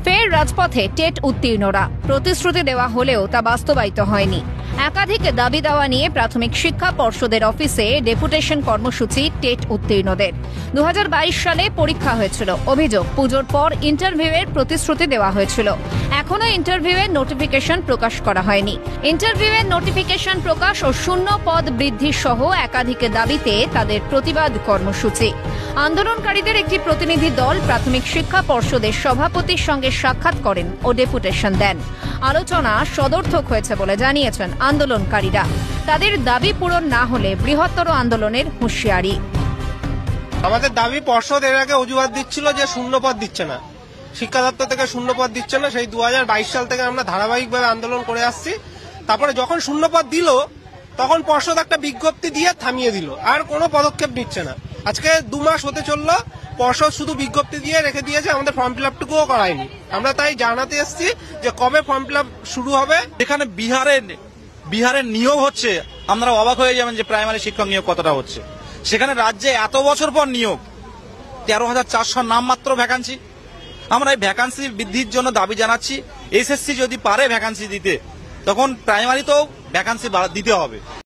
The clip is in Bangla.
ফের রাজপথে টেট উত্তীর্ণরা। প্রতিশ্রুতি দেওয়া হলেও তা বাস্তবায়িত হয়নি। একাধিক দাবি দেওয়া নিয়ে প্রাথমিক শিক্ষা পর্ষদের অফিসে ডেপুটেশন কর্মসূচি টেট উত্তীর্ণদের। 2022 সালে পরীক্ষা হয়েছিল। অভিযোগ, পুজোর পর ইন্টারভিউয়ের প্রতিশ্রুতি দেওয়া হয়েছিল। এখনো ইন্টারভিউয়ের নোটিফিকেশন প্রকাশ করা হয়নি। ইন্টারভিউয়ের নোটিফিকেশন প্রকাশ ও শূন্য পদ বৃদ্ধি সহ একাধিক দাবিতে তাদের প্রতিবাদ কর্মসূচি। আন্দোলনকারীদের একটি প্রতিনিধি দল প্রাথমিক শিক্ষা পর্ষদের সভাপতির সঙ্গে সাক্ষাৎ করেন ও ডেপুটেশন দেন। আলোচনা সদর্থক হয়েছে বলে জানিয়েছেন আন্দোলনকারীরা। তাদের দাবি পূরণ না হলে বৃহত্তর আন্দোলনের হুঁশিয়ারি। আমাদের দাবি, পর্ষদ এর আগে অজুহাত দিচ্ছিল যে শূন্যপদ দিচ্ছে না, শিক্ষা দপ্তর থেকে শূন্যপদ দিচ্ছে না। সেই 2022 সাল থেকে আমরা ধারাবাহিকভাবে আন্দোলন করে আসছি। তারপরে যখন শূন্যপদ দিল তখন পর্ষদ একটা বিজ্ঞপ্তি দিয়ে থামিয়ে দিল, আর কোনো পদক্ষেপ নিচ্ছে না। আজকে 2 মাস হতে চললো, পর্ষদ শুধু বিজ্ঞপ্তি দিয়ে রেখে দিয়েছে, আমাদের ফর্ম ফিল আপটুকুও করায়নি। আমরা তাই জানাতে এসেছি যে কবে ফর্ম ফিল আপ শুরু হবে। এখানে বিহারের নিয়োগ হচ্ছে, আপনারা অবাক হয়ে যাবেন যে প্রাইমারি শিক্ষক নিয়োগ কতটা হচ্ছে। সেখানে রাজ্যে এত বছর পর নিয়োগ 13,400 নামমাত্র ভ্যাকান্সি। আমরা এই ভ্যাকান্সি বৃদ্ধির জন্য দাবি জানাচ্ছি। এসএসসি যদি পারে ভ্যাকান্সি দিতে, তখন প্রাইমারিতেও ভ্যাকান্সি দিতে হবে।